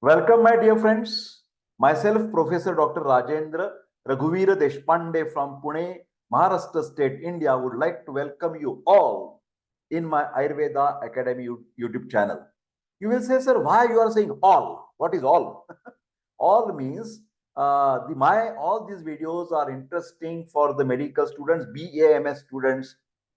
Welcome, my dear friends. Myself, Professor Dr. Rajendra Raghuvira Deshpande from Pune, Maharashtra State, India, would like to welcome you all in my Ayurveda Academy YouTube channel. You will say, sir, why you are saying all? What is all? All means all these videos are interesting for the medical students, BAMS students,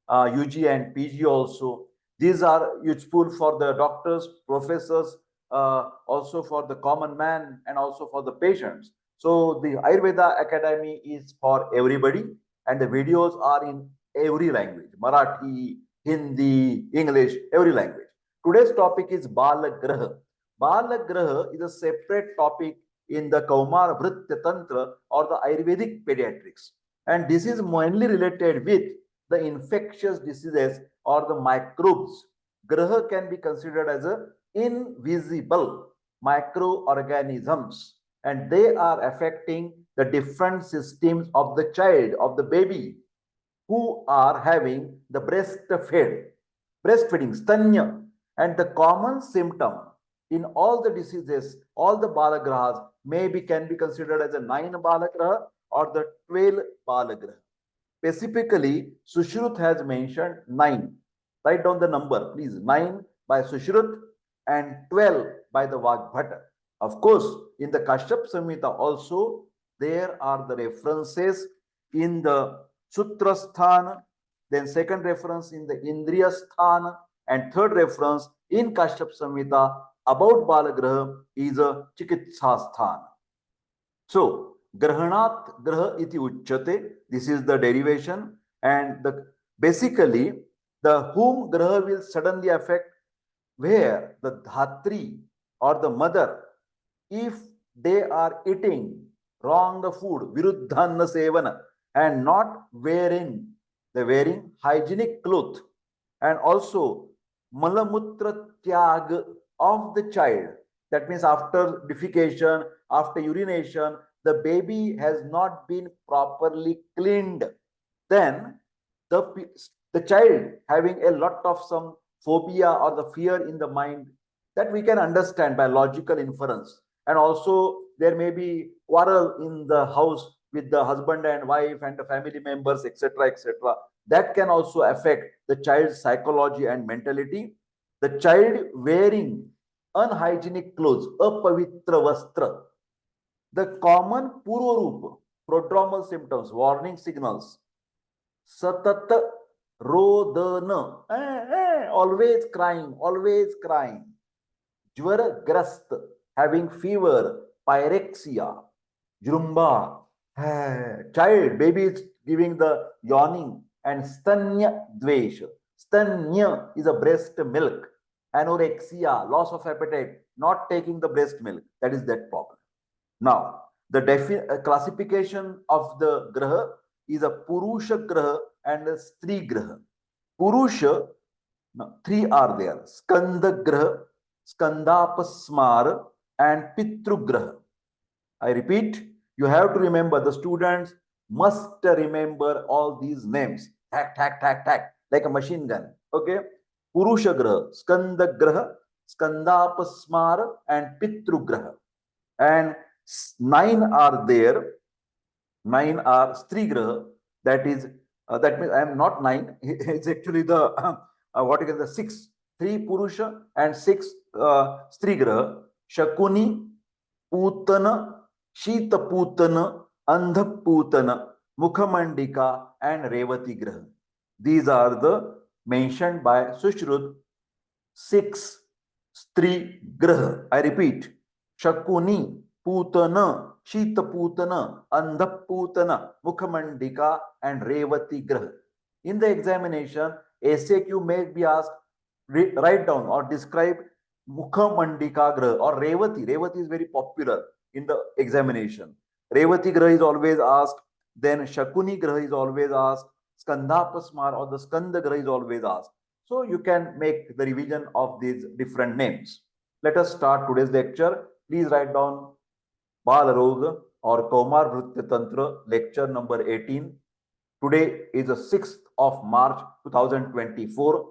UG and PG also. These are useful for the doctors, professors, also for the common man and also for the patients. So the Ayurveda Academy is for everybody, and the videos are in every language: Marathi, Hindi, English, every language. Today's topic is Balgraha. Balgraha is a separate topic in the Kaumarbhritya tantra or the Ayurvedic paediatrics, and this is mainly related with the infectious diseases or the microbes. Graha can be considered as a invisible microorganisms, and they are affecting the different systems of the child, of the baby, who are having the breastfeeding, stanya. And the common symptom in all the diseases, all the Balagrahas can be considered as a 9 Balagraha or the 12 Balagraha. Specifically, Sushruta has mentioned 9. Write down the number, please. 9 by Sushruta and 12 by the Vagbhata. Of course, in the Kashyap Samhita also, there are the references in the Sutra Sthana, then second reference in the Indriya Sthana, and third reference in Kashyap Samhita about Balagraha is a Chikitsa Sthana. So, Grahanat Graha iti uchyate, this is the derivation, and basically the whom Graha will suddenly affect, where the Dhatri or the mother, if they are eating wrong food, Viruddhanna Sevana, and not wearing hygienic cloth, and also Malamutra Tyag of the child, that means after defecation, after urination, the baby has not been properly cleaned, then the child having a lot of some phobia or the fear in the mind, that we can understand by logical inference. And also there may be quarrel in the house with the husband and wife and the family members, etc., etc. That can also affect the child's psychology and mentality. The child wearing unhygienic clothes, apavitra vastra, the common purvarupa, prodromal symptoms, warning signals, satat rodana, always crying, jvara grast, having fever, pyrexia, jrumba, child, baby is giving the yawning, and stanya dvesha. Stanya is a breast milk, anorexia, loss of appetite, not taking the breast milk, that is that problem. Now, the classification of the graha is a Purusha graha and a Stri graha. Purusha, no, 3 are there: Skanda graha, Skandapasmara, and Pitru graha. I repeat, you have to remember, the students must remember all these names. Tack, tack, tack, tack, like a machine gun. Okay? Purusha graha, Skanda graha, Skandapasmara, and Pitru graha. And 9 are there. 9 are Stri graha. That means I am not 9. It's actually the what you can the 6. 3 Purusha and 6 Stri graha. Shakuni, Putana, Shita Putana, Andha Putana, Mukhamandika, and Revati graha. These are the mentioned by Sushrut 6 Stri graha. I repeat: Shakuni, Putana, Shita Putana, Andha Putana, Mukhamandika, and Revati graha. In the examination, SAQ may be asked, write down or describe Mukhamandika graha or Revati. Revati is very popular in the examination. Revati graha is always asked, then Shakuni graha is always asked, Skandapasmar or the Skanda graha is always asked. So you can make the revision of these different names. Let us start today's lecture. Please write down Balrog or Kaumarbhritya Tantra, lecture number 18. Today is the 6th of March 2024,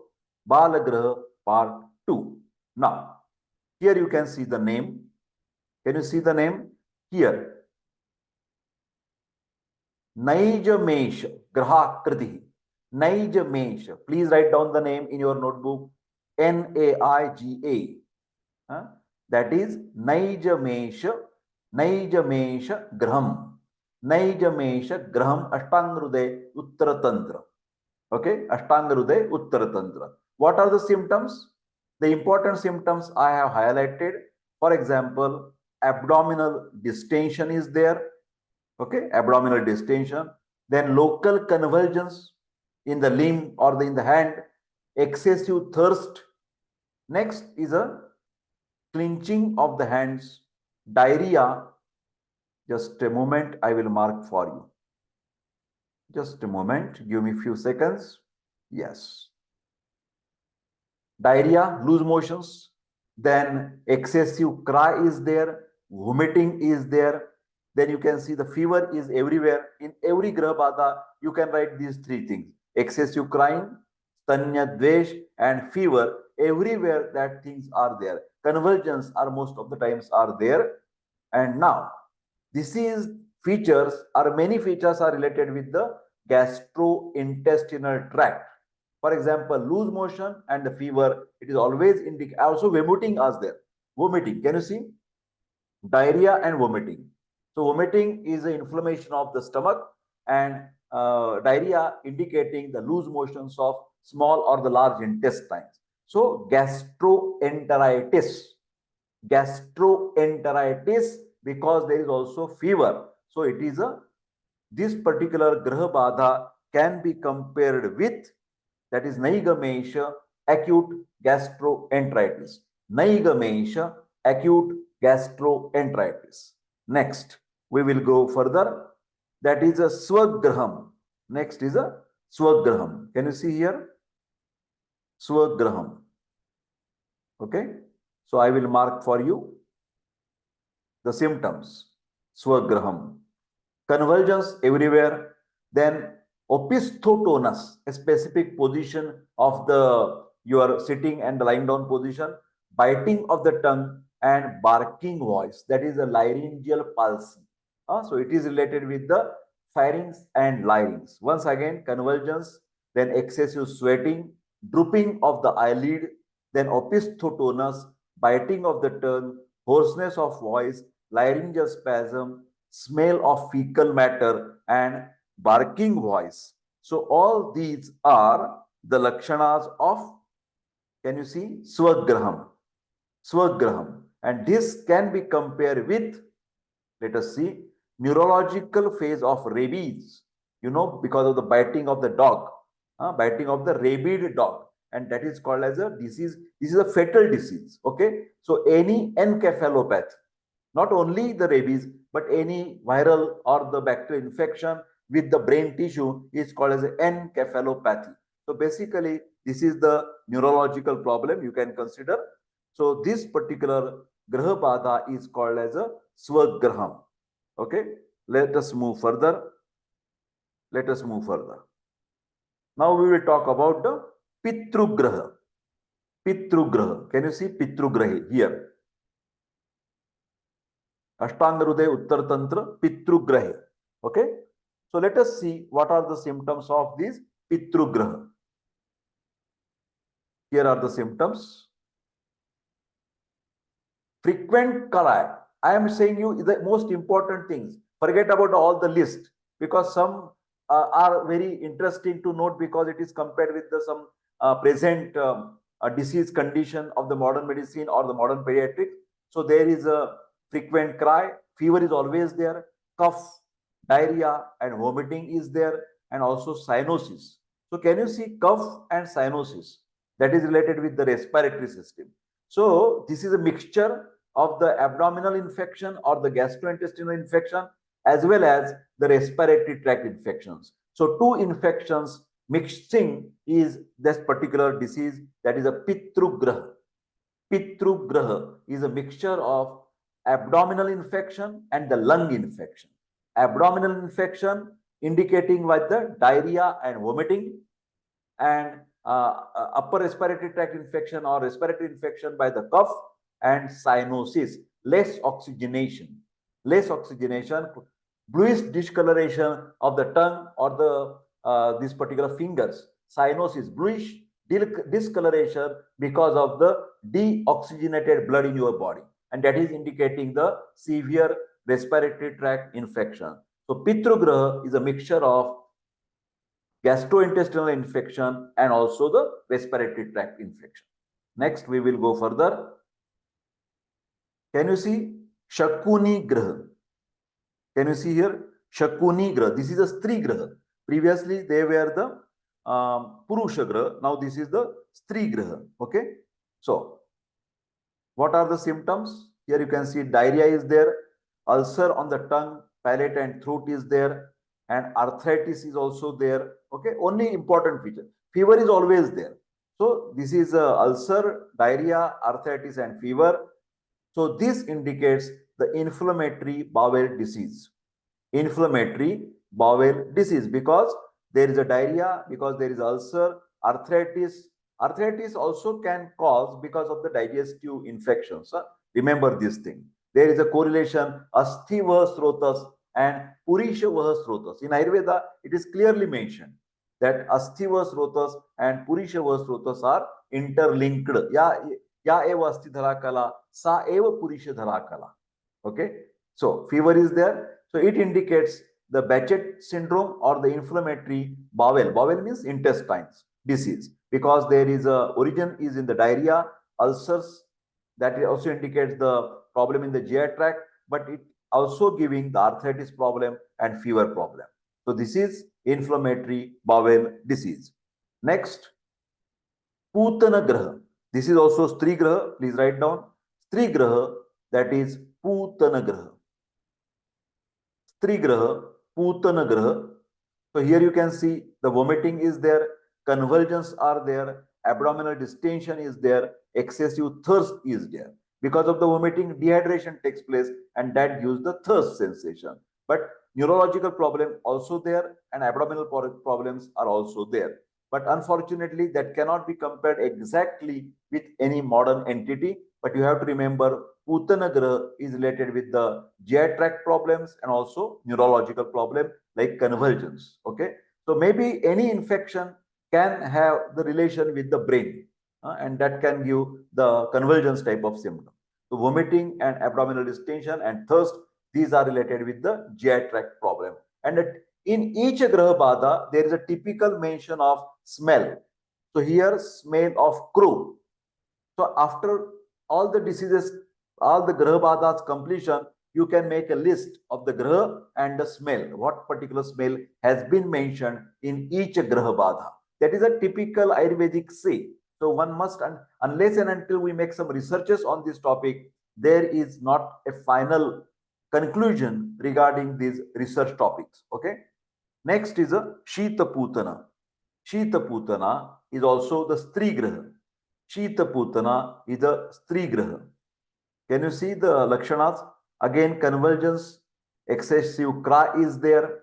Balagraha part 2. Now, here you can see the name. Can you see the name here? Naijamesh, Graha Kriti. Naijamesh. Please write down the name in your notebook. Naiga. That is Naijamesh, Naijamesh Graham. Naijamesh Graham Ashtangrude Uttaratantra. Okay, Ashtangrude Uttaratantra. What are the symptoms? The important symptoms I have highlighted. For example, abdominal distension is there. Okay, abdominal distension. Then local convulsions in the limb or in the hand, excessive thirst. Next is a clenching of the hands, diarrhea. Just a moment, I will mark for you. Just a moment, give me a few seconds. Yes. Diarrhea, loose motions, then excessive cry is there, vomiting is there. Then you can see the fever is everywhere. In every Graha Bada, you can write these three things: excessive crying, stanya dvesh, and fever. Everywhere that things are there. Convulsions are most of the times are there. And now, disease features or many features are related with the gastrointestinal tract. For example, loose motion and the fever, it is always indicate. Also, vomiting is there. Vomiting, can you see? Diarrhea and vomiting. So, vomiting is an inflammation of the stomach, and diarrhea indicating the loose motions of small or the large intestines. So, gastroenteritis. Gastroenteritis, because there is also fever. So, it is a this particular Graha Bada can be compared with, that is Naigamesha acute gastroenteritis. Naigamesha acute gastroenteritis. Next, we will go further. That is a Swagraham. Next is a Swagraham. Can you see here? Swagraham. Okay. So I will mark for you the symptoms. Swagraham. Convulsions everywhere. Then opisthotonus, a specific position of the your sitting and the lying down position, biting of the tongue and barking voice. That is a laryngeal palsy. So it is related with the pharynx and larynx. Once again, convulsions, then excessive sweating, drooping of the eyelid, then opisthotonus, biting of the tongue, hoarseness of voice, laryngeal spasm, smell of fecal matter, and barking voice. So all these are the lakshanas of, can you see, Swagraham. Swagraham. And this can be compared with, let us see, neurological phase of rabies, because of the biting of the dog, biting of the rabid dog. And that is called as a disease. This is a fatal disease. Okay. So any encephalopathy, not only the rabies, but any viral or the bacterial infection with the brain tissue is called as encephalopathy. So basically, this is the neurological problem you can consider. So this particular Graha Bada is called as a Swagraham. Okay, let us move further. Let us move further. Now we will talk about the Pitrugraha. Pitrugraha. Can you see Pitrugraha here? Ashtangrude Uttaratantra Pitrugraha. Okay. So let us see what are the symptoms of this Pitrugraha. Here are the symptoms. Frequent cry. I am saying you the most important things. Forget about all the list, because some are very interesting to note because it is compared with the some present disease condition of the modern medicine or the modern pediatrics. So there is a frequent cry, fever is always there, cough, diarrhea and vomiting is there, and also cyanosis. So can you see cough and cyanosis? That is related with the respiratory system. So this is a mixture of the abdominal infection or the gastrointestinal infection as well as the respiratory tract infections. So two infections mixing is this particular disease, that is a Pitrugraha. Pitrugraha is a mixture of abdominal infection and the lung infection. Abdominal infection indicating what the diarrhea and vomiting, and upper respiratory tract infection or respiratory infection by the cough and cyanosis. less oxygenation, bluish discoloration of the tongue or the these particular fingers, cyanosis, bluish discoloration because of the deoxygenated blood in your body, and that is indicating the severe respiratory tract infection. So Pitrugraha is a mixture of gastrointestinal infection and also the respiratory tract infection. Next, we will go further. Can you see Shakuni Graha? Can you see here Shakuni Graha? This is a Stri Graha. Previously, they were the Purusha Graha. Now, this is the Stri Graha. Okay. So, what are the symptoms? Here you can see diarrhea is there, ulcer on the tongue, palate and throat is there, and arthritis is also there. Okay, only important feature. Fever is always there. So this is ulcer, diarrhea, arthritis, and fever. So this indicates the inflammatory bowel disease. Inflammatory bowel disease, because there is a diarrhea, because there is ulcer, arthritis. Arthritis also can cause because of the digestive infections. Remember this thing. There is a correlation, Asthi Srotas and Purisha Srotas. In Ayurveda, it is clearly mentioned that Asthi Srotas and Purisha Srotas are interlinked. Ya eva Asthi Dharakala, sa eva Purisha Dharakala. Okay. So fever is there. So it indicates the Behcet syndrome or the inflammatory bowel. Bowel means intestines disease, because there is a origin is in the diarrhea, ulcers. That also indicates the problem in the GI tract, but it also giving the arthritis problem and fever problem. So this is inflammatory bowel disease. Next, Putana Graha. This is also Stri Graha. Please write down Stri Graha, that is Putana Graha. Stri Graha, Putana Graha. So here you can see the vomiting is there, convulsions are there, abdominal distension is there, excessive thirst is there. Because of the vomiting, dehydration takes place, and that gives the thirst sensation. But neurological problem also there, and abdominal problems are also there. But unfortunately, that cannot be compared exactly with any modern entity. But you have to remember, Putana Graha is related with the GI tract problems and also neurological problem like convulsions. Okay, so maybe any infection can have the relation with the brain, and that can give the convulsions type of symptom. So vomiting and abdominal distension and thirst, these are related with the GI tract problem. And in each Graha Bada, there is a typical mention of smell. So here, smell of crow. So after all the diseases, all the Graha Bada's completion, you can make a list of the Graha and the smell. What particular smell has been mentioned in each Graha Bada. That is a typical Ayurvedic say. So one must, unless and until we make some researches on this topic, there is not a final conclusion regarding these research topics. Okay. Next is a Shita Putana. Shita Putana is also the Stri Graha. Shita Putana is a Stri Graha. Can you see the Lakshanas? Again, convulsions, excessive cry is there,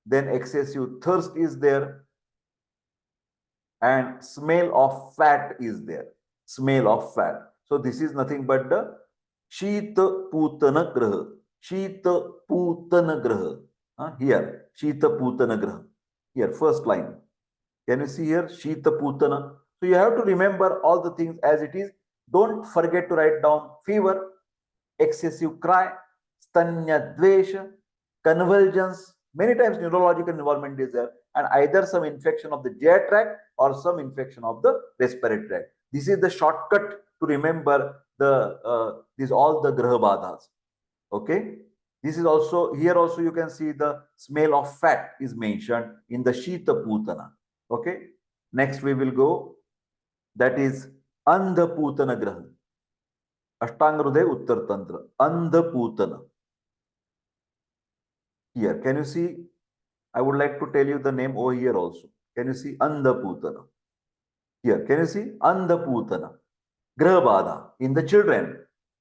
then excessive thirst is there, and smell of fat is there. Smell of fat. So this is nothing but the Shita Putana Graha. Shita Putana Graha. Here, Shita Putana Graha. Here, first line. Can you see here? Shita Putana. So you have to remember all the things as it is. Don't forget to write down fever, excessive cry, stanya dvesha, convulsions. Many times neurological involvement is there, and either some infection of the GI tract or some infection of the respiratory tract. This is the shortcut to remember the these all the Graha Badhas. Okay. This is also, here also you can see the smell of fat is mentioned in the Shita Putana. Okay. Next we will go. That is Andha Putana Graha. Ashtangrude Uttar Tantra. Andha Putana. Here, can you see? I would like to tell you the name over here also. Can you see Andha Putana? Here, can you see Andha Putana? Graha Badha in the children.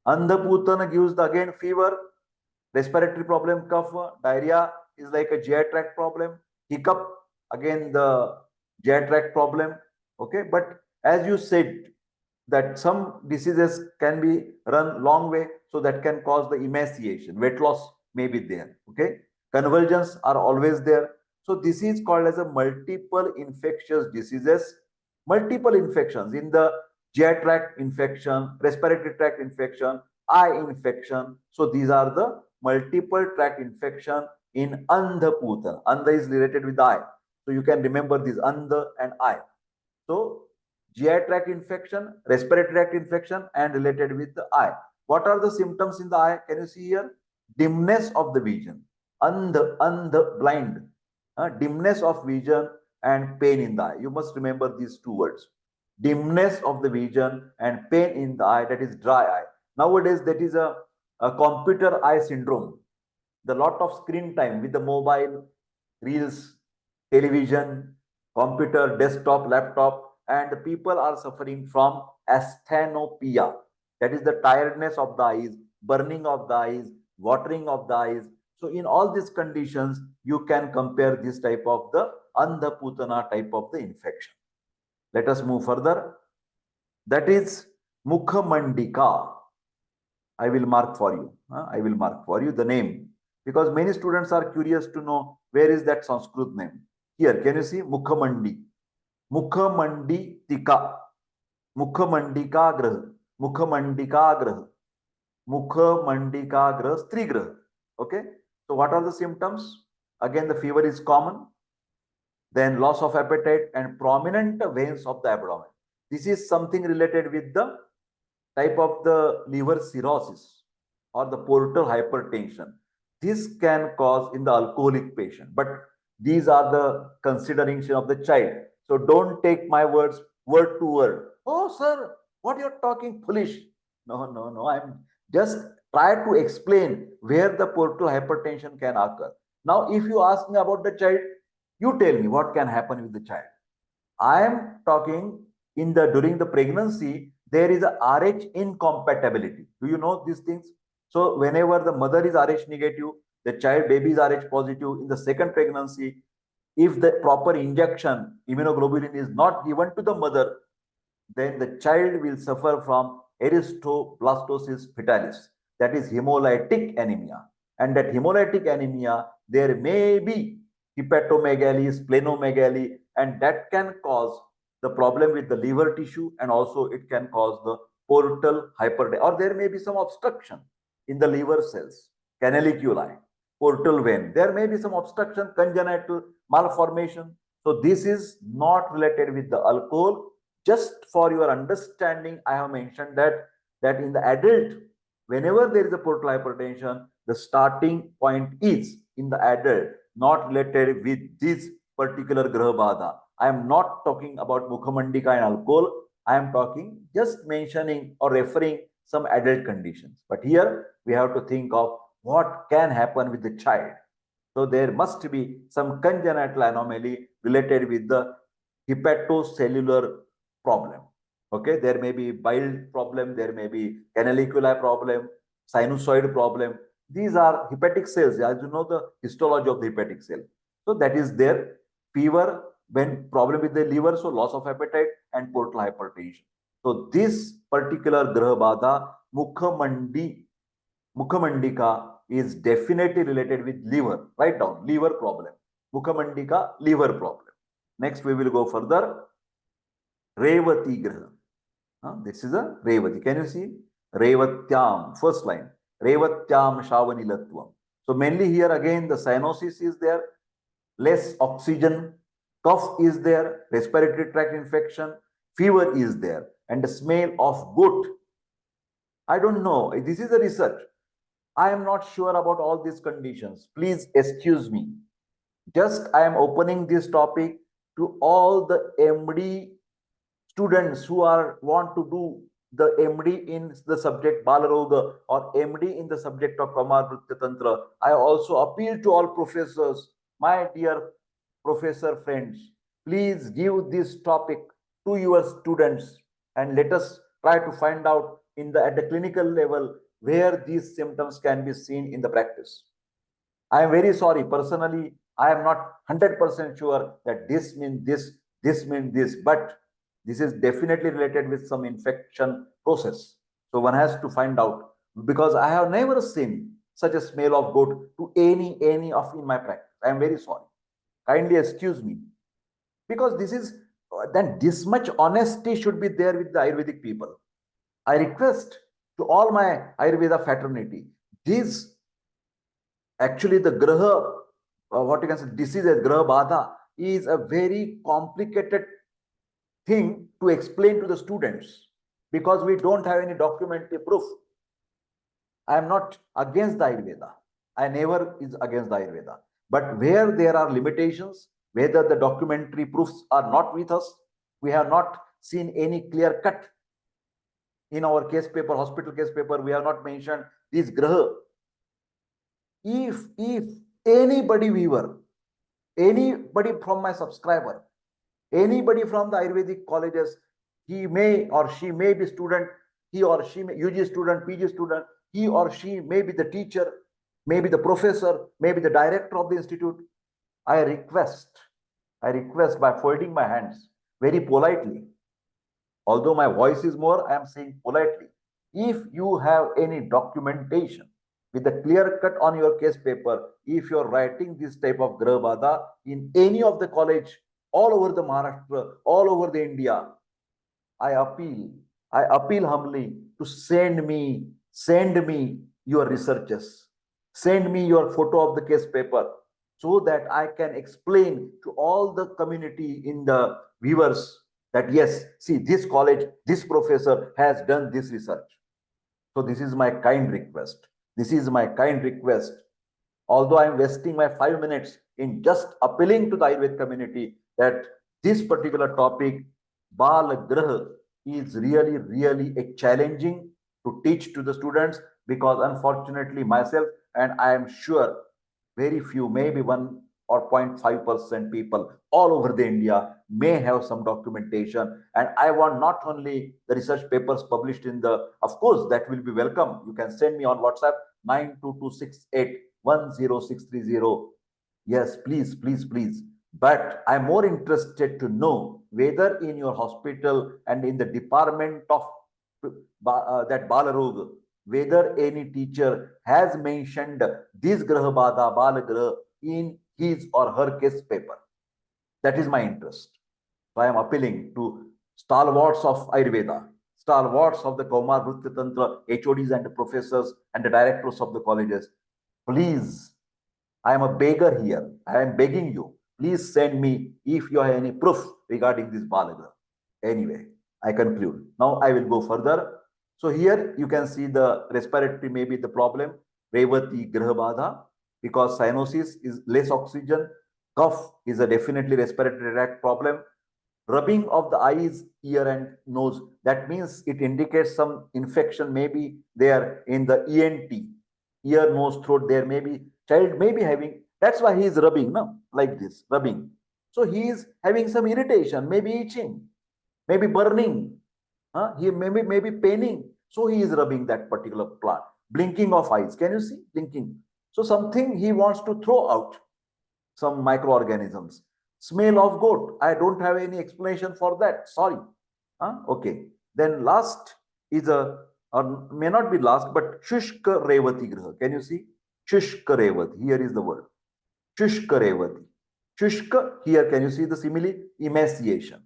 Andha Putana gives the, again fever, respiratory problem, cough, diarrhea is like a GI tract problem, hiccup, again the GI tract problem. Okay, but as you said, that some diseases can be run long way, so that can cause the emaciation, weight loss may be there. Okay, convulsions are always there. So this is called as a multiple infectious diseases, multiple infections in the GI tract infection, respiratory tract infection, eye infection. So these are the multiple tract infection in Andhaputana. Andha is related with the eye. So you can remember these Andha and eye. So GI tract infection, respiratory tract infection, and related with the eye. What are the symptoms in the eye? Can you see here? Dimness of the vision, blind, dimness of vision and pain in the eye. You must remember these two words. Dimness of the vision and pain in the eye, that is dry eye. Nowadays, that is a computer eye syndrome. The lot of screen time with the mobile, reels, television, computer, desktop, laptop, and people are suffering from asthenopia. That is the tiredness of the eyes, burning of the eyes, watering of the eyes. So in all these conditions, you can compare this type of the Andhaputana type of the infection. Let us move further. That is Mukhamandika. I will mark for you. I will mark for you the name, because many students are curious to know where is that Sanskrit name. Here, can you see Mukhamandi? Mukhamandi Tika. Mukhamandika Graha. Mukhamandika Graha. Mukhamandika Graha. Stri Graha. Okay. So what are the symptoms? Again, the fever is common. Then loss of appetite and prominent veins of the abdomen. This is something related with the type of the liver cirrhosis or the portal hypertension. This can cause in the alcoholic patient, but these are the consideration of the child. So don't take my words word to word. Oh, sir, what you're talking foolish. No. I'm just try to explain where the portal hypertension can occur. Now, if you ask me about the child, you tell me what can happen with the child. I am talking in the during the pregnancy, there is a Rh incompatibility. Do you know these things? So whenever the mother is Rh negative, the child baby is Rh positive in the second pregnancy, if the proper injection immunoglobulin is not given to the mother, then the child will suffer from erythroblastosis fetalis, that is hemolytic anemia. And that hemolytic anemia, there may be hepatomegaly, splenomegaly, and that can cause the problem with the liver tissue, and also it can cause the portal hypertension, or there may be some obstruction in the liver cells, canaliculi, portal vein. There may be some obstruction, congenital malformation. So this is not related with the alcohol. Just for your understanding, I have mentioned that in the adult, whenever there is a portal hypertension, the starting point is in the adult, not related with this particular Graha Bada. I am not talking about Mukhamandika and alcohol. I am talking just mentioning or referring some adult conditions. But here we have to think of what can happen with the child. So there must be some congenital anomaly related with the hepatocellular problem. Okay, there may be bile problem, there may be canaliculi problem, sinusoid problem. These are hepatic cells, as you know the histology of the hepatic cell. So that is there. Fever, when problem with the liver, so loss of appetite and portal hypertension. So this particular Graha Bada, Mukhamandika, is definitely related with liver. Write down liver problem. Mukhamandika, liver problem. Next, we will go further. Revati Graha. This is a Revati. Can you see? Revatyam, first line. Revatyam Shavanilatvam. So mainly here again the cyanosis is there, less oxygen, cough is there, respiratory tract infection, fever is there, and the smell of goat. I don't know. This is a research. I am not sure about all these conditions. Please excuse me. Just I am opening this topic to all the MD students who want to do the MD in the subject Balrog or MD in the subject of Kaumarbhritya Tantra. I also appeal to all professors, my dear professor friends, please give this topic to your students and let us try to find out at the clinical level where these symptoms can be seen in the practice. I am very sorry. Personally, I am not 100% sure that this means this means this, but This is definitely related with some infection process. So one has to find out, because I have never seen such a smell of goat to any of in my practice. I am very sorry. Kindly excuse me. Because this is, then this much honesty should be there with the Ayurvedic people. I request to all my Ayurveda fraternity, this actually the Graha, what you can say, diseases, Graha Bada is a very complicated thing to explain to the students, because we don't have any documentary proof. I am not against the Ayurveda. I never is against the Ayurveda. But where there are limitations, whether the documentary proofs are not with us, we have not seen any clear cut in our case paper, hospital case paper, we have not mentioned this Graha. If anybody viewer, anybody from my subscriber, anybody from the Ayurvedic colleges, he may or she may be student, he or she may UG student, PG student, he or she may be the teacher, maybe the professor, maybe the director of the institute. I request by folding my hands very politely, although my voice is more, I am saying politely. If you have any documentation with a clear cut on your case paper, if you're writing this type of Graha Bada in any of the college, all over the Maharashtra, all over the India, I appeal humbly to send me your researches, send me your photo of the case paper, so that I can explain to all the community in the viewers that yes, see, this college, this professor has done this research. So this is my kind request. This is my kind request. Although I am wasting my 5 minutes in just appealing to the Ayurveda community that this particular topic, Balgraha, is really a challenging to teach to the students, because unfortunately myself, and I am sure very few, maybe 1 or 0.5% people all over the India may have some documentation. And I want not only the research papers published in the, of course, that will be welcome. You can send me on WhatsApp 92268 Yes, please. But I'm more interested to know whether in your hospital and in the department of that Balrog, whether any teacher has mentioned this Graha Bada, Balgraha in his or her case paper. That is my interest. So I am appealing to stalwarts of Ayurveda, stalwarts of the Kaumarbhritya tantra, HODs and the professors and the directors of the colleges. Please, I am a beggar here. I am begging you. Please send me if you have any proof regarding this Balgraha. Anyway, I conclude. Now I will go further. So here you can see the respiratory may be the problem, Revati Graha Bada, because cyanosis is less oxygen, cough is a definitely respiratory tract problem, rubbing of the eyes, ear and nose, that means it indicates some infection may be there in the ENT, ear, nose, throat, there may be, child may be having, that's why he is rubbing, no, like this, rubbing. So he is having some irritation, maybe itching, maybe burning, he maybe paining. So he is rubbing that particular plant. Blinking of eyes. Can you see? Blinking. So something he wants to throw out. Some microorganisms. Smell of goat. I don't have any explanation for that. Sorry. Okay. Then last is a, or may not be last, but Shushka Revati Graha. Can you see? Shushka Revati. Here is the word. Shushka Revati. Shushka, here can you see the simile? Emaciation,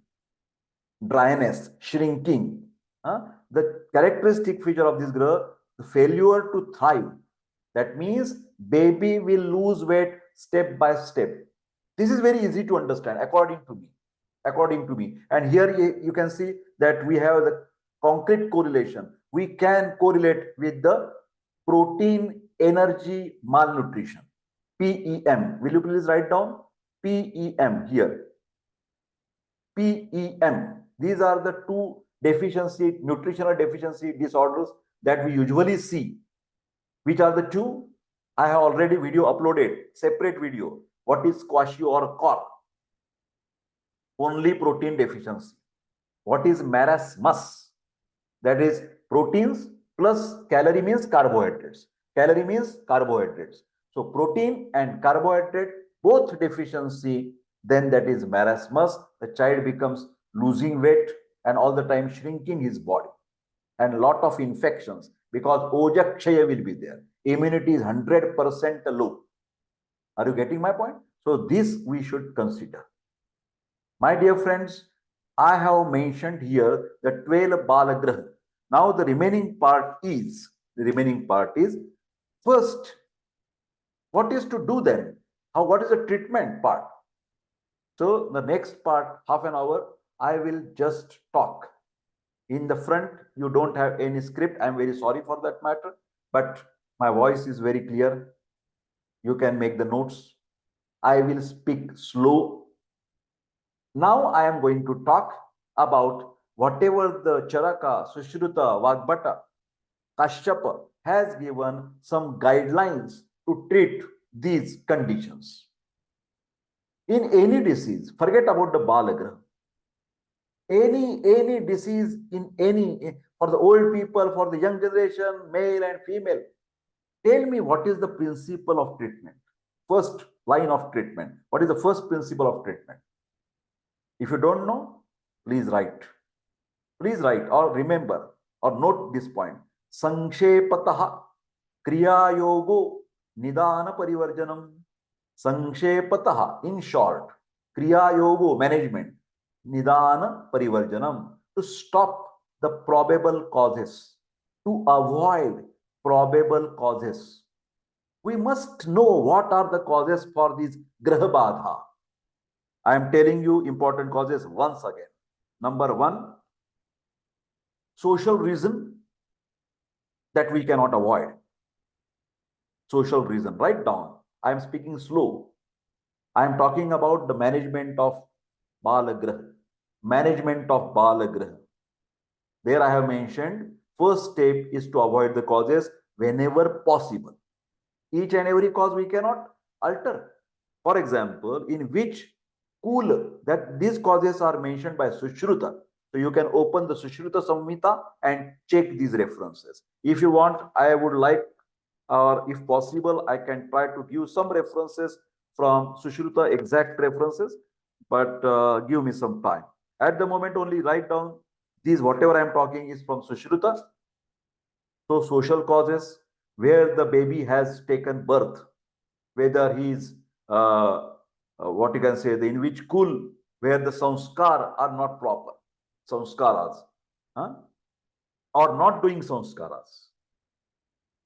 dryness, shrinking. The characteristic feature of this graha, the failure to thrive. That means baby will lose weight step by step. This is very easy to understand according to me. According to me. And here you can see that we have the concrete correlation. We can correlate with the protein energy malnutrition. PEM. Will you please write down? PEM here. PEM. These are the two deficiency, nutritional deficiency disorders that we usually see. Which are the two? I have already video uploaded, separate video. What is kwashiorkor or cork? Only protein deficiency. What is marasmus? That is proteins plus calorie means carbohydrates. Calorie means carbohydrates. So protein and carbohydrate, both deficiency, then that is marasmus. The child becomes losing weight, and all the time shrinking his body and lot of infections because ojakshaya will be there. Immunity is 100% low. Are you getting my point? So this we should consider. My dear friends, I have mentioned here the 12 Balagraha. Now the remaining part is first, what is to do then? What is the treatment part? So the next part, half an hour, I will just talk. In the front, you don't have any script. I'm very sorry for that matter, but my voice is very clear. You can make the notes. I will speak slow. Now I am going to talk about whatever the Charaka, Sushruta, Vagbhata, Kashyapa has given some guidelines to treat these conditions. In any disease, forget about the Balagraha. Any disease in any, for the old people, for the young generation, male and female, tell me what is the principle of treatment. First line of treatment. What is the first principle of treatment? If you don't know, please write. Please write or remember or note this point. Sanshepataha kriya yogo nidana parivarjanam. Sanshepataha, in short, kriya yogo, management, nidana parivarjanam, to stop the probable causes, to avoid probable causes. We must know what are the causes for these graha badha. I am telling you important causes once again. Number one, social reason that we cannot avoid. Social reason, write down. I am speaking slow. I am talking about the management of Balagraha. Management of Balagraha. There I have mentioned, first step is to avoid the causes whenever possible. Each and every cause we cannot alter. For example, in which school that these causes are mentioned by Sushruta. So you can open the Sushruta Samhita and check these references. If you want, I would like, or if possible, I can try to give some references from Sushruta, exact references, but give me some time. At the moment, only write down these, whatever I am talking is from Sushruta. So social causes, where the baby has taken birth, whether he is what you can say, in which school where the sanskar are not proper, sanskaras, or not doing sanskaras.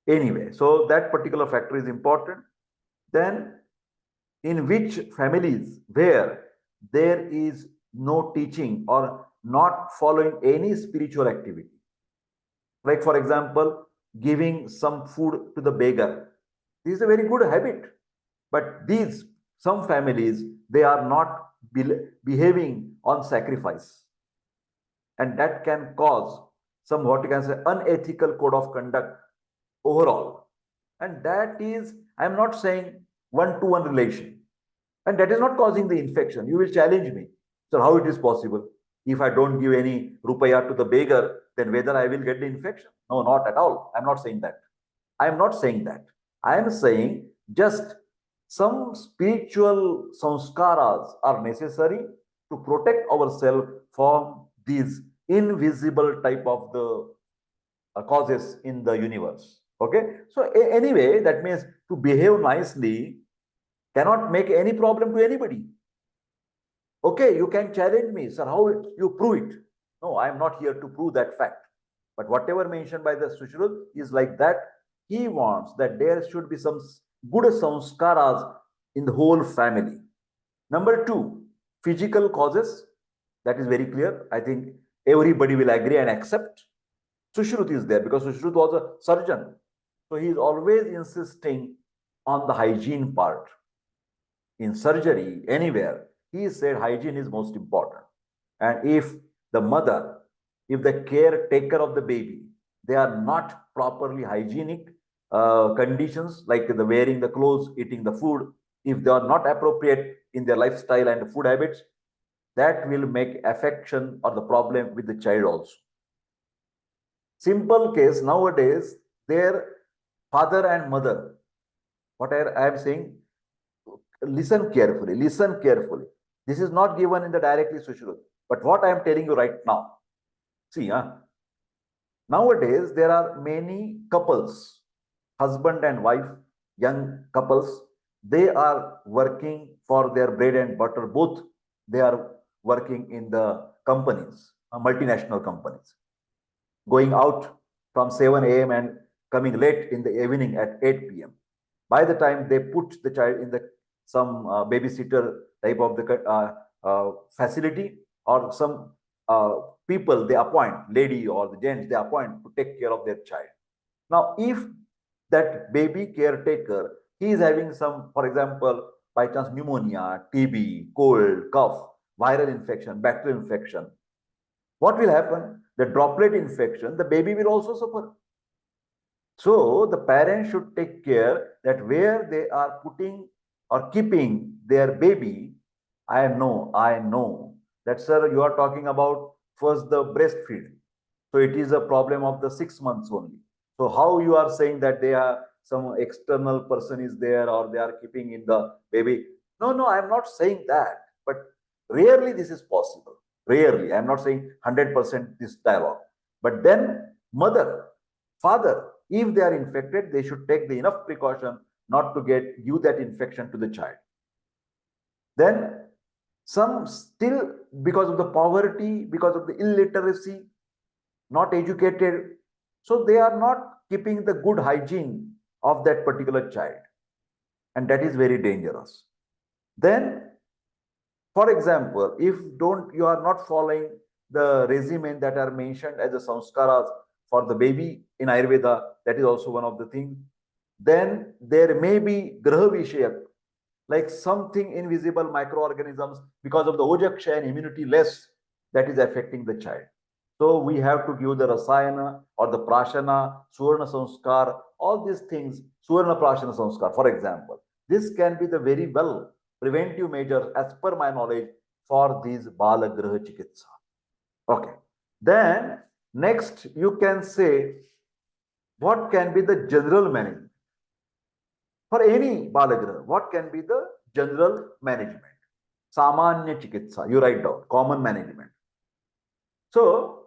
Anyway, so that particular factor is important. Then, in which families where there is no teaching or not following any spiritual activity, like for example, giving some food to the beggar. This is a very good habit, but these some families, they are not behaving on sacrifice, and that can cause some, what you can say, unethical code of conduct overall. And that is, I am not saying one-to-one relation, and that is not causing the infection. You will challenge me, so how it is possible? If I don't give any rupaya to the beggar, then whether I will get the infection? No, not at all. I'm not saying that. I am not saying that. I am saying just some spiritual sanskaras are necessary to protect ourselves from these invisible type of the causes in the universe. Okay. So anyway, that means to behave nicely cannot make any problem to anybody. Okay, you can challenge me, sir, how you prove it? No, I am not here to prove that fact. But whatever mentioned by the Sushruta is like that. He wants that there should be some good sanskaras in the whole family. Number two, physical causes. That is very clear. I think everybody will agree and accept. Sushruta is there because Sushruta was a surgeon. So he is always insisting on the hygiene part. In surgery, anywhere, he said hygiene is most important. And if the mother, if the caretaker of the baby, they are not properly hygienic conditions, like the wearing the clothes, eating the food, if they are not appropriate in their lifestyle and food habits, that will make affection or the problem with the child also. Simple case nowadays, their father and mother, what I am saying, listen carefully, listen carefully. This is not given in the directly Sushruta, but what I am telling you right now, See, nowadays there are many couples, husband and wife, young couples, they are working for their bread and butter. Both they are working in the companies, multinational companies, going out from 7 a.m. and coming late in the evening at 8 p.m. By the time they put the child in the some babysitter type of the facility, or some people they appoint, lady or the gents they appoint to take care of their child. Now, if that baby caretaker, he is having some, for example, by chance pneumonia, TB, cold, cough, viral infection, bacterial infection, what will happen? The droplet infection, the baby will also suffer. So the parents should take care that where they are putting or keeping their baby. I know that, sir, you are talking about first the breastfeed. So it is a problem of the 6 months only. So how you are saying that they are some external person is there or they are keeping in the baby? No, I am not saying that. But rarely this is possible. Rarely. I am not saying 100% this dialogue. But then mother, father, if they are infected, they should take the enough precaution not to give that infection to the child. Then some still, because of the poverty, because of the illiteracy, not educated, so they are not keeping the good hygiene of that particular child, and that is very dangerous. Then, for example, if you are not following the regimen that are mentioned as a samskaras for the baby in Ayurveda, that is also one of the things. Then there may be Graha Vishayak, like something invisible microorganisms because of the ojaksha and immunity less, that is affecting the child. So we have to give the rasayana or the prashana, suvarna sanskar, all these things, suvarna prashana sanskar, for example. This can be the very well preventive measure as per my knowledge for these Balagraha Chikitsa. Okay. Then next you can say what can be the general management for any Balagraha. What can be the general management? Samanya Chikitsa, you write down, common management. So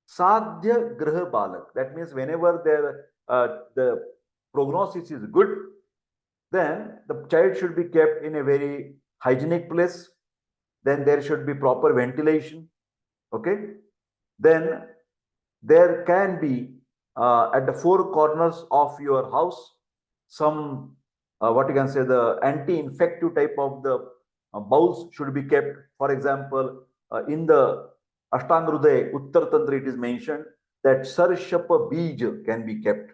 Sadhya Graha Balak, that means whenever the prognosis is good, then the child should be kept in a very hygienic place. Then there should be proper ventilation. Okay. Then there can be at the four corners of your house some what you can say, the anti-infective type of the bowls should be kept. For example, in the Ashtanga Hridaya Uttar Tantra it is mentioned that Sarshapa Bij can be kept.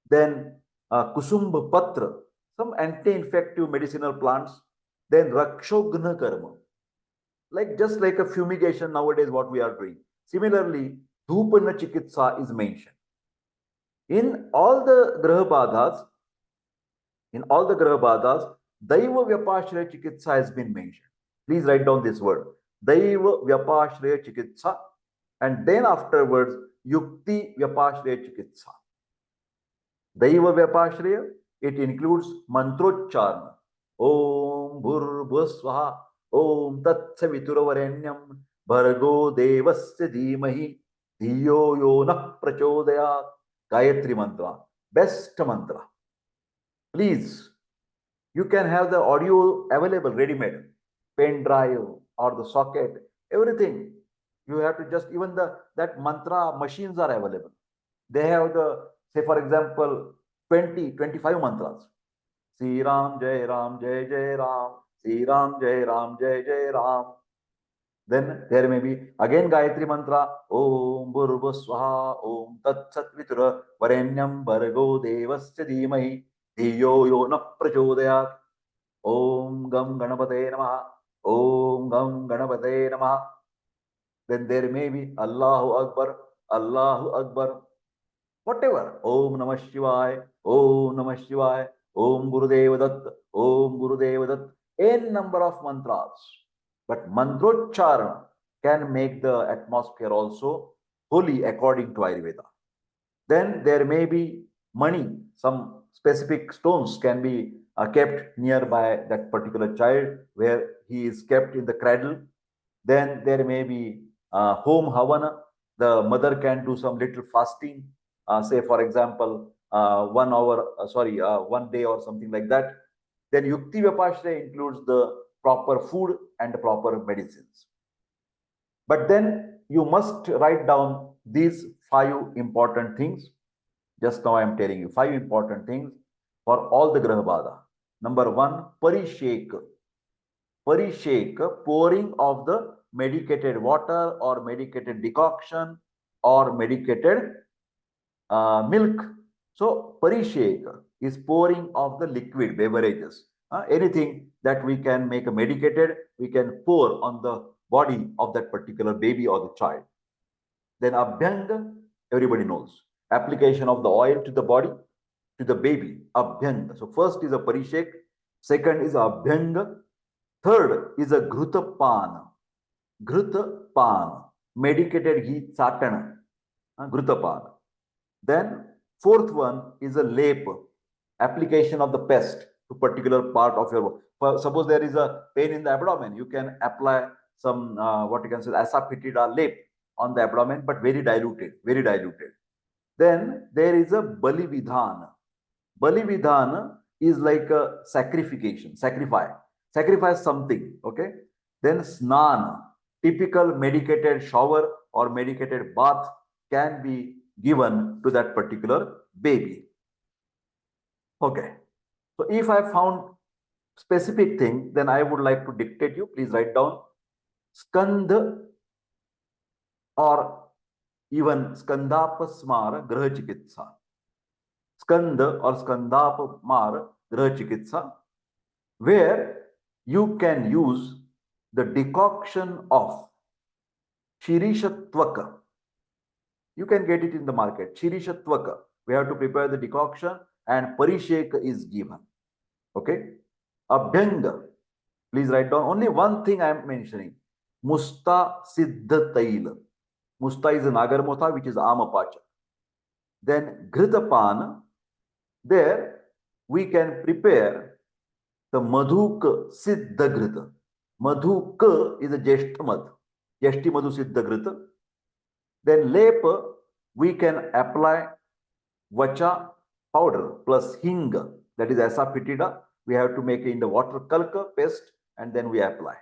Then Kusumbha Patra, some anti-infective medicinal plants. Then Rakshogna Karma, like just like a fumigation nowadays what we are doing. Similarly, Dhupana Chikitsa is mentioned. In all the Graha Badhas, Daiva Vyapashraya Chikitsa has been mentioned. Please write down this word. Daiva Vyapashraya Chikitsa, and then afterwards Yukti Vyapashraya Chikitsa. Daiva Vyapashraya, it includes mantrocharna. Om Bhurvasvaha, Om Tat Savituravarenyam, Bhargo Devasya Dhimahi, Dhiyo Yona Prachodayat. Gayatri mantra, best mantra. Please, you can have the audio available, ready-made, pen drive or the socket, everything. You have to just, even that mantra machines are available. They have the, say for example, 25 mantras. Sri Ram, Jai Ram, Jai Jai Ram, Sri Ram, Jai Ram, Jai Jai Ram. Then there may be again Gayatri mantra, Om Bhurvasvaha, Om Tat Satvitura Varenyam Bhargo Devasya Dhimahi, Dhiyo Yona Prachodayat, Om Gam Ganapate Namaha, Om Gam Ganapate Namaha. Then there may be Allahu Akbar, Allahu Akbar, whatever. Om Namah Shivaya, Om Namah Shivaya, Om Gurudeva Datt, Om Gurudeva Datt. N number of mantras. But mantrocharana can make the atmosphere also holy according to Ayurveda. Then there may be money, some specific stones can be kept nearby that particular child where he is kept in the cradle. Then there may be home havana, The mother can do some little fasting, say for example, 1 hour, 1 day or something like that. Then Yukti Vyapashraya includes the proper food and proper medicines. But then you must write down these 5 important things. Just now I am telling you 5 important things for all the Graha Bada. Number 1, Parishek. Parishek, pouring of the medicated water or medicated decoction or medicated milk. So Parishek is pouring of the liquid beverages. Anything that we can make a medicated, we can pour on the body of that particular baby or the child. Then Abhyanga, everybody knows. Application of the oil to the body, to the baby. Abhyanga. So first is a Parishek, second is Abhyanga, third is a Ghrutapan. Ghrutapan, medicated ghee chatana. Ghrutapan. Then fourth one is a lep, application of the pest to particular part of your body. Suppose there is a pain in the abdomen, you can apply some what you can say asafoetida lep on the abdomen, but very diluted, very diluted. Then there is a Bali Vidhan. Bali Vidhan is like a sacrification, sacrifice something, okay? Then Snan, typical medicated shower or medicated bath can be given to that particular baby. Okay. So if I found specific thing, then I would like to dictate you. Please write down Skandha or even Skandapasmara Graha Chikitsa. Skandha or Skandapamara Graha Chikitsa, where you can use the decoction of Shirishatvaka. You can get it in the market. Shirishatvaka. We have to prepare the decoction and Parishek is given. Okay. Abhyanga. Please write down only one thing I am mentioning. Musta Siddha Taila. Musta is an agarmotha, which is Amapacha. Then Ghritapan. There we can prepare the Madhuk Siddha Ghrita. Madhuk is a Jeshtamad. Jeshti Madhu Siddha Ghrita. Then lep, we can apply vacha powder plus hinga, that is asafoetida. We have to make it in the water kalka paste and then we apply.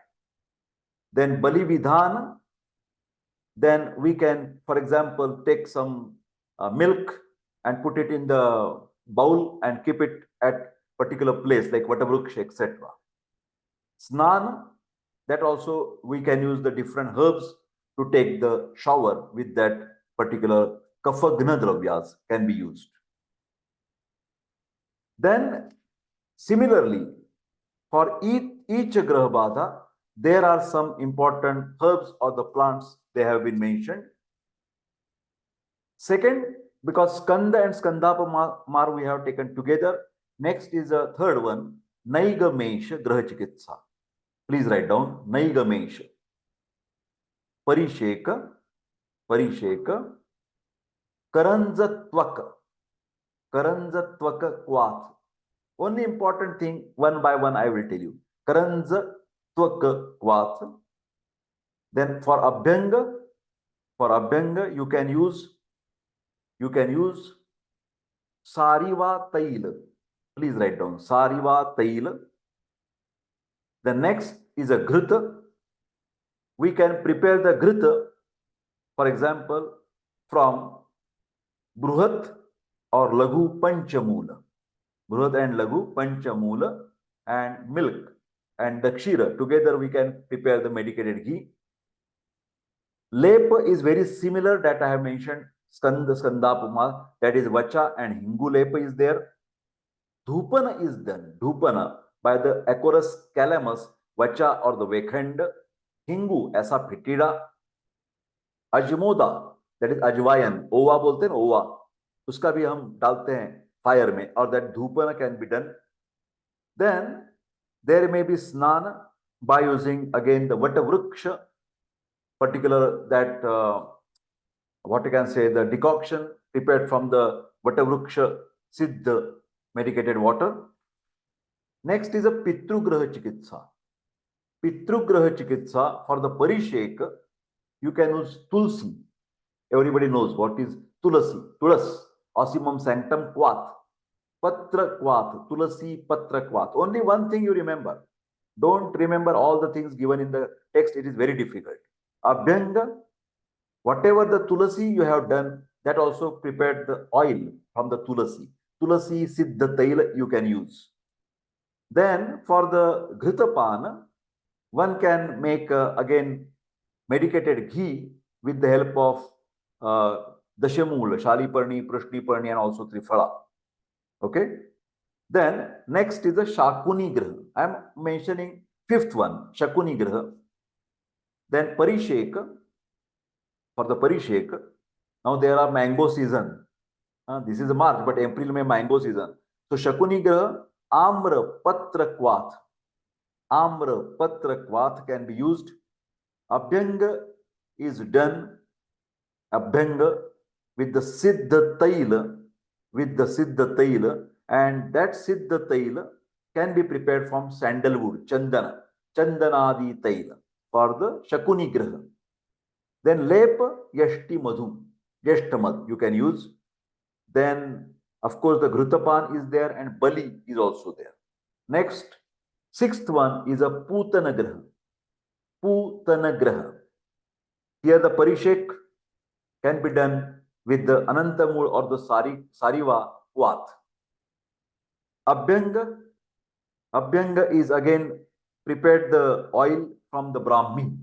Then Bali Vidhan, then we can, for example, take some milk and put it in the bowl and keep it at particular place like Vatavruksha, etc. Snan, that also we can use the different herbs to take the shower with that particular Kafagna Dravyas can be used. Then similarly, for each Graha Bada, there are some important herbs or the plants they have been mentioned. Second, because Skanda and Skandapamar we have taken together. Next is a third one, Naigamesha Graha Chikitsa. Please write down Naigamesha. Parisheka, Karanjatvaka Kwath. Only important thing, one by one I will tell you. Karanjatvaka Kwath. Then for Abhyanga, you can use Sariva Tail. Please write down Sariva Tail. The next is a Ghrita. We can prepare the Ghrita, for example, from Bruhat or Lagu Panchamula. Bruhat and Lagu Panchamula and milk and the Kshira. Together we can prepare the medicated ghee. Lep is very similar that I have mentioned. Skandapuma, that is Vacha and Hingu Lepa is there. Dhupana is done. Dhupana by the Acorus calamus, Vacha or the Vekhand. Hingu, asafoetida. Ajmoda, that is Ajwayan. Ova bolte हैं Ova. उसका भी हम डालते हैं fire में, or that dhupana can be done. Then there may be snana by using again the Vatavruksha, particular that what you can say, the decoction prepared from the Vatavruksha Siddha medicated water. Next is a Pitrugraha Chikitsa. Pitrugraha Chikitsa for the Parishek, you can use Tulsi. Everybody knows what is tulasi, tulas, ossimum sanctum quath, patra quath, tulasi patra quath. Only one thing you remember. Don't remember all the things given in the text. It is very difficult. Abhyanga, whatever the tulasi you have done, that also prepared the oil from the tulasi. Tulasi siddha taila you can use. Then for the ghritapan, one can make again medicated ghee with the help of dashamul, shaliparni, prashniparni, and also triphala. Okay. Then next is the shakuni graha. I am mentioning fifth one, shakuni graha. Then parishek. For the parishek, now there are mango season. This is March, but April may mango season. So shakuni graha, amra patra quath. Amra patra quath can be used. Abhyanga is done. Abhyanga with the siddha taila, and that siddha taila can be prepared from sandalwood, chandana, chandanadi taila for the shakuni graha. Then lepa yashti madhu, yashtamad you can use. Then of course the ghrutapan is there and bali is also there. Next, sixth one is a putana graha. Putana graha. Here the parishek can be done with the anantamul or the sariva quath. Abhyanga is again prepared the oil from the brahmi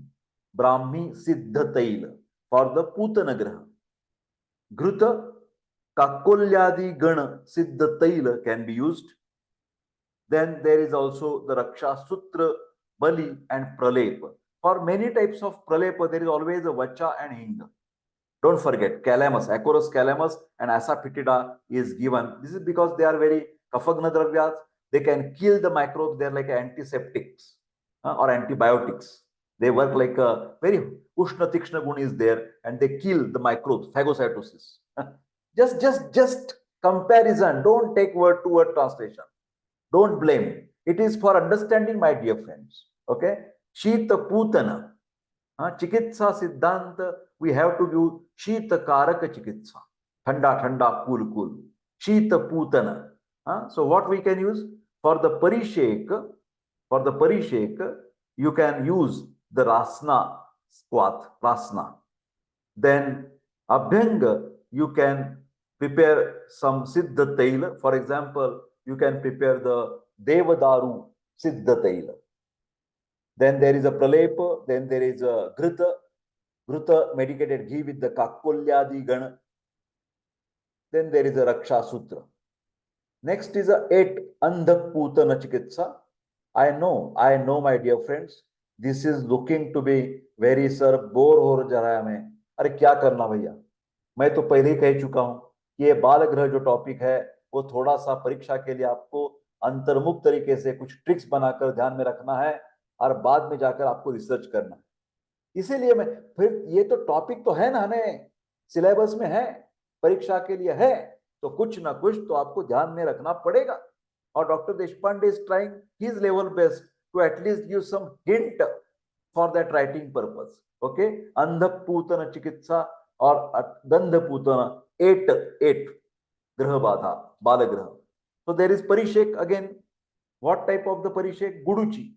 siddha taila for the putana graha. Ghruta kakolyadi gana siddha taila can be used. Then there is also the raksha sutra, bali, and pralepa. For many types of pralepa, there is always a vacha and hinga. Don't forget, calamus, Acorus calamus and Asafoetida is given. This is because they are very kafagna dravyas. They can kill the microbes. They are like antiseptics or antibiotics. They work like a very ushna tikshna gun is there, and they kill the microbes, phagocytosis. Just comparison. Don't take word to word translation. Don't blame. It is for understanding, my dear friends. Okay? Shita putana. Chikitsa siddhanta, we have to use Shita karaka chikitsa. Thanda, cool. Shita putana. So what we can use? For the parishek, you can use the rasna squath, rasna. Then abhyanga, you can prepare some siddha taila. For example, you can prepare the devadaru siddha taila. Then there is a pralepa, then there is a ghrita medicated ghee with the kakolyadi gana. Then there is a raksha sutra. Next is a 8 andha putana chikitsa. I know, my dear friends, this is looking to be very sir bore हो जा रहा है हमें. अरे क्या करना भैया, मैं तो पहले ही कह चुका हूं कि ये बाल ग्रह जो टॉपिक है वो थोड़ा सा परीक्षा के लिए आपको अंतर्मुख तरीके से कुछ ट्रिक्स बनाकर ध्यान में रखना है और बाद में जाकर आपको रिसर्च करना है. इसीलिए मैं फिर ये तो टॉपिक तो है ना, हमें सिलेबस में है, परीक्षा के लिए है, तो कुछ ना कुछ तो आपको ध्यान में रखना पड़ेगा. और doctor Deshpande is trying his level best to at least give some hint for that writing purpose. Okay, अंधपूतन चिकित्सा और गंधपूतन 8 ग्रह बाधा, बाल ग्रह. So there is parishek again. What type of the parishek? Guduchi.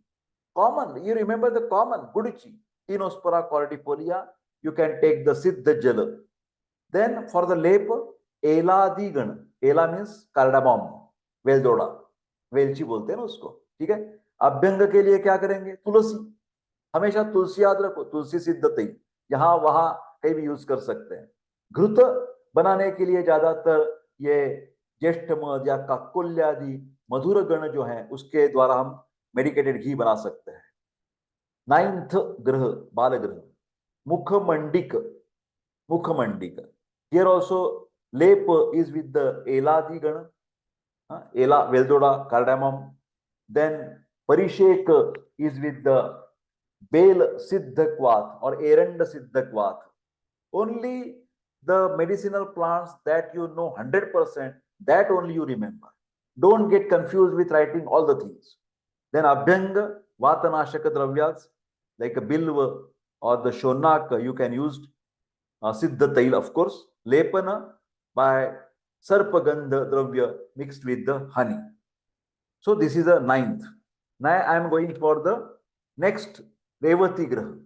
Common. You remember the common Guduchi. Inospora cordifolia. You can take the siddha jala. Then for the lep, eladigan. Ela means cardamom. वेलदोड़ा, वेलची बोलते हैं ना उसको. ठीक है. अभ्यंग के लिए क्या करेंगे? तुलसी. हमेशा तुलसी याद रखो. तुलसी सिद्ध तई, यहां वहां कहीं भी यूज कर सकते हैं. घृत बनाने के लिए ज्यादातर ये ज्येष्ठ मध या काकोल्यादि मधुर गण जो है उसके द्वारा हम मेडिकेटेड घी बना सकते हैं. 9th ग्रह, बाल ग्रह, मुखमंडिक. Here also lep is with the eladi gana. Ela, Veldoda, cardamom. Then parishek is with the Bel Siddha Quath or Eranda Siddha Quath. Only the medicinal plants that you know 100%, that only you remember. Don't get confused with writing all the things. Then Abhyanga, Vatanashaka Dravyas, like a Bilva or the Shonak, you can use. Siddha Tail, of course. Lepana by Sarpagandha Dravya mixed with the honey. So this is the ninth. Now I am going for the next Revati Graha,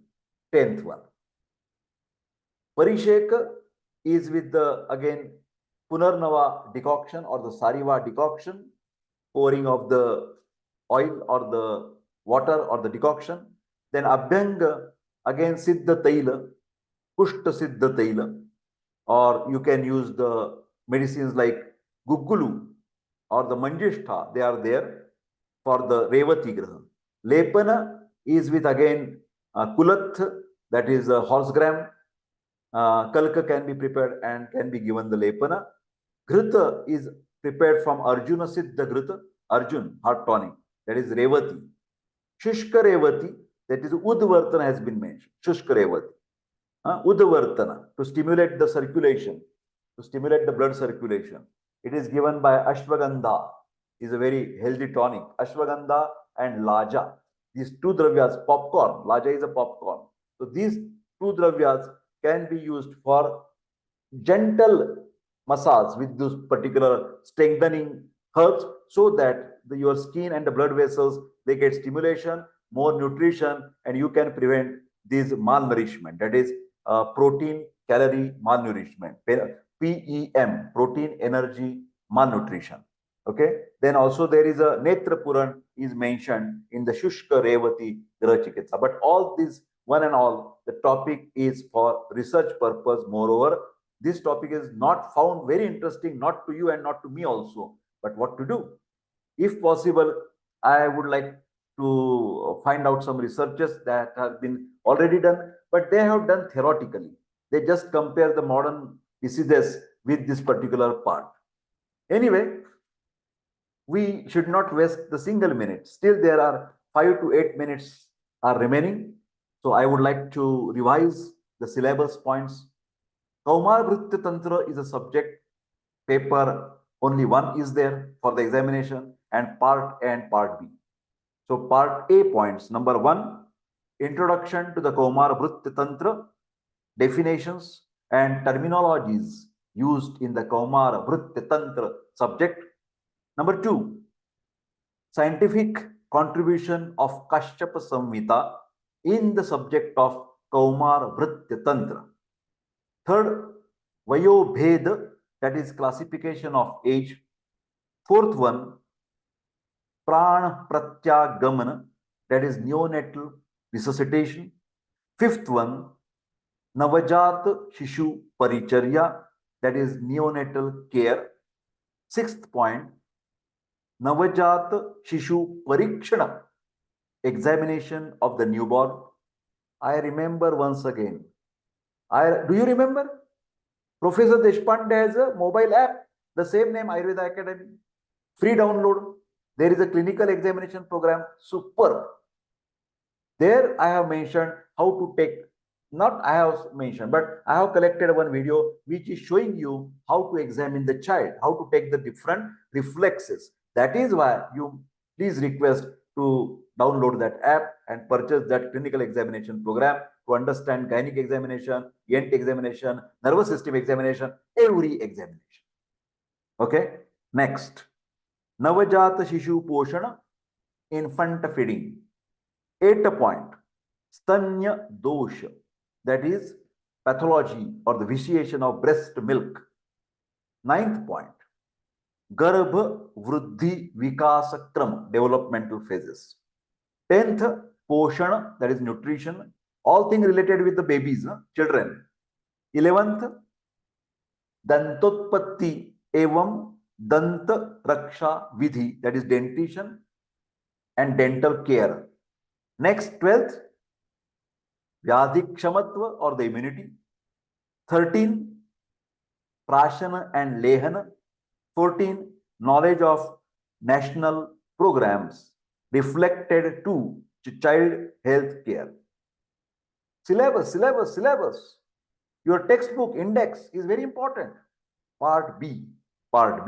10th one. Parisheka is with the again Punarnava decoction or the Sariva decoction, pouring of the oil or the water or the decoction. Then Abhyanga again Siddha Taila, Kushta Siddha Taila, or you can use the medicines like Gugulu or the Manjishtha, they are there for the Revati Graha. Lepana is with again Kulath, that is horse gram. Kalka can be prepared and can be given the Lepana. Ghrita is prepared from Arjuna Siddha Ghrita, Arjun, heart tonic, that is Revati. Shushka Revati, that is Udvartana has been mentioned. Shushka Revati. Udvartana, to stimulate the circulation, to stimulate the blood circulation. It is given by Ashwagandha, is a very healthy tonic. Ashwagandha and Laja. These two dravyas, popcorn, Laja is a popcorn. So these two dravyas can be used for gentle massage with those particular strengthening herbs so that your skin and the blood vessels, they get stimulation, more nutrition, and you can prevent this malnourishment, that is protein calorie malnourishment, PEM, protein energy malnutrition. Okay, then also there is a Netra Puran is mentioned in the Shushka Revati Graha Chikitsa. But all this, one and all, the topic is for research purpose. Moreover, this topic is not found very interesting, not to you and not to me also. But what to do? If possible, I would like to find out some researches that have been already done, but they have done theoretically. They just compare the modern diseases with this particular part. Anyway, we should not waste the single minute. Still, there are 5 to 8 minutes are remaining. So I would like to revise the syllabus points. Kaumarbhritya Tantra is a subject paper, only one is there for the examination, and part A and part B. So part A points, number 1, introduction to the Kaumarbhritya Tantra, definitions and terminologies used in the Kaumarbhritya Tantra subject. Number 2, scientific contribution of Kashyapa Samhita in the subject of Kaumarbhritya Tantra. Third, Vayobheda, that is classification of age. Fourth one, Prana Pratyagamana, that is neonatal resuscitation. Fifth one, Navajat Shishu Paricharya, that is neonatal care. Sixth point, Navajat Shishu Parikshana, examination of the newborn. I remember once again. Do you remember? Professor Deshpande has a mobile app, the same name, Ayurveda Academy. Free download. There is a clinical examination program, superb. There I have mentioned how to take, not I have mentioned, but I have collected one video which is showing you how to examine the child, how to take the different reflexes. That is why you please request to download that app and purchase that clinical examination program to understand gynec examination, ENT examination, nervous system examination, every examination. Okay, next. Navajata Shishu Poshana, infant feeding. 8th point, Stanya Dosha, that is pathology or the vitiation of breast milk. 9th point, Garbha Vruddhi Vikasa Kram, developmental phases. 10th, Poshana, that is nutrition, all things related with the babies, children. 11th, Dantotpatti Evam Danta Raksha Vidhi, that is dentition and dental care. Next, 12th, Vyadhikshamatva or the immunity. 13, Prashana and Lehana. 14, knowledge of national programs reflected to child health care. Syllabus. Your textbook index is very important. Part B. Bala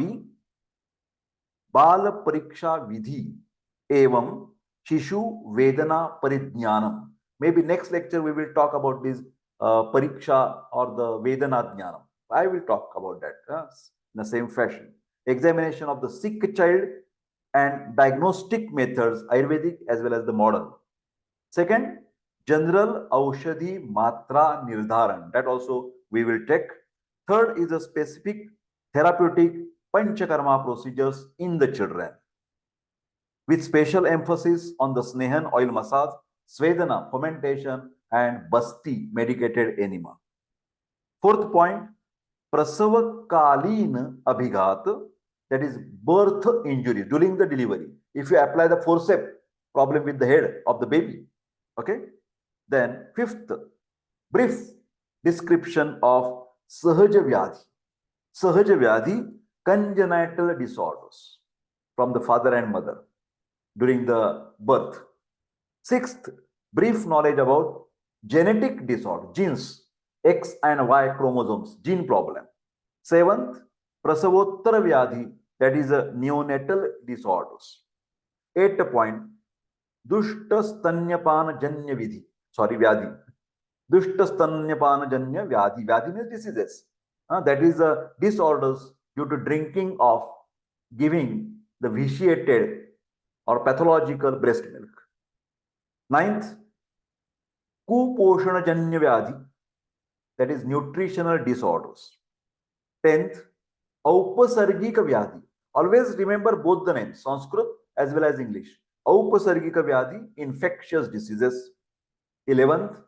Pariksha Vidhi Evam Shishu Vedana Parijnanam. Maybe next lecture we will talk about this pariksha or the Vedana Jnanam. I will talk about that in the same fashion. Examination of the sick child and diagnostic methods, Ayurvedic as well as the modern. Second, general Aushadhi Matra Nirdharan. That also we will take. Third is a specific therapeutic Panchakarma procedures in the children, with special emphasis on the Snehan oil massage, Svedana fermentation, and Basti medicated enema. Fourth point, Prasava Kalin Abhighat, that is birth injury during the delivery. If you apply the forceps, problem with the head of the baby. Okay. Then fifth, brief description of Sahaja Vyadhi. Sahaja Vyadhi, congenital disorders from the father and mother during the birth. Sixth, brief knowledge about genetic disorder, genes, X and Y chromosomes, gene problem. Seventh, Prasavottara Vyadhi, that is a neonatal disorders. Eighth point, Dushta Stanyapana Janya Vidhi, Vyadhi. Dushta Stanyapana Janya Vyadhi. Vyadhi means diseases. That is disorders due to drinking of, giving the vitiated or pathological breast milk. Ninth, Kuposhana Janya Vyadhi, that is nutritional disorders. 10th, Aupasargika Vyadhi. Always remember both the names, Sanskrit as well as English. Aupasargika Vyadhi, infectious diseases. 11th,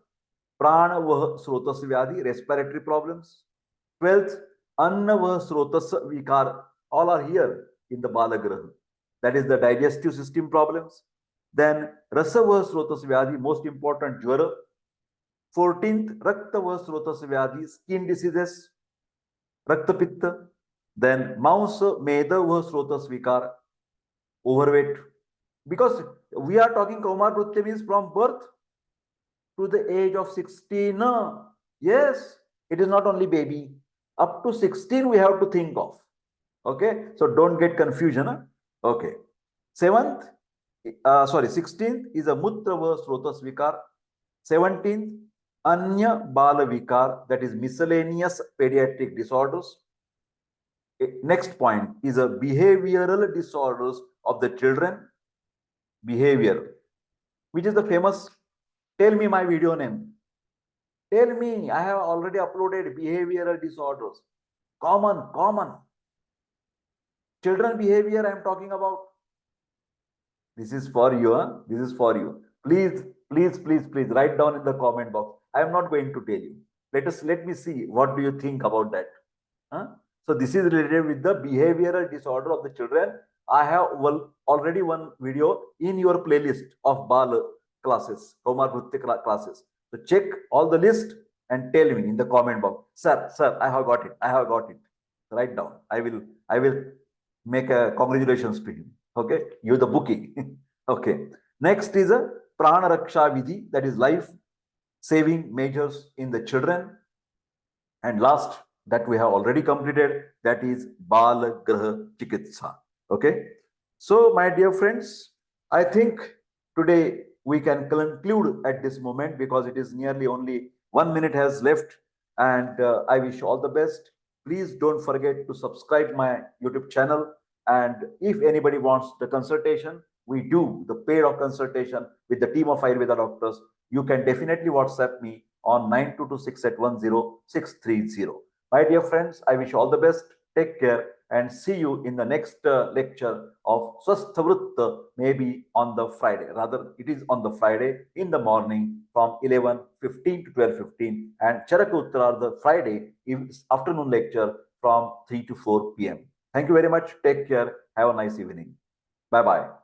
Pranavah Srotas Vyadhi, respiratory problems. 12th, Annavah Srotas Vikar, all are here in the Balgraha. That is the digestive system problems. Then Rasavah Srotas Vyadhi, most important, Jvara. 14th, Raktavah Srotas Vyadhi, skin diseases, Raktapitta. Then Mausa Medavah Srotas Vikar, overweight. Because we are talking Kaumarbhritya means from birth to the age of 16. Yes, it is not only baby. Up to 16 we have to think of. Okay, so don't get confusion. Okay. 16th is a Mutrava Srotas Vikar. 17th, Anya Bala Vikar, that is miscellaneous pediatric disorders. Next point is a behavioral disorders of the children. Behavior, which is the famous, tell me my video name. Tell me, I have already uploaded behavioral disorders. Common. Children behavior I am talking about. This is for you. This is for you. Please write down in the comment box. I am not going to tell you. Let me see what do you think about that. So this is related with the behavioral disorder of the children. I have already one video in your playlist of Bal classes, Kaumarbhritya classes. So check all the list and tell me in the comment box. Sir, I have got it. Write down. I will make a congratulations to him. Okay, you the booking. Okay. Next is a Prana Raksha Vidhi, that is life saving measures in the children. And last, that we have already completed, that is Balgraha Chikitsa. Okay. So my dear friends, I think today we can conclude at this moment because it is nearly only 1 minute has left, and I wish you all the best. Please don't forget to subscribe my YouTube channel. And if anybody wants the consultation, we do the paid consultation with the team of Ayurveda doctors. You can definitely WhatsApp me on 9226810630. My dear friends, I wish you all the best. Take care and see you in the next lecture of Swasthavritta, maybe on the Friday. Rather, it is on the Friday in the morning from 11:15 to 12:15, and Charaka the Friday afternoon lecture from 3 to 4 p.m. Thank you very much. Take care. Have a nice evening. Bye-bye.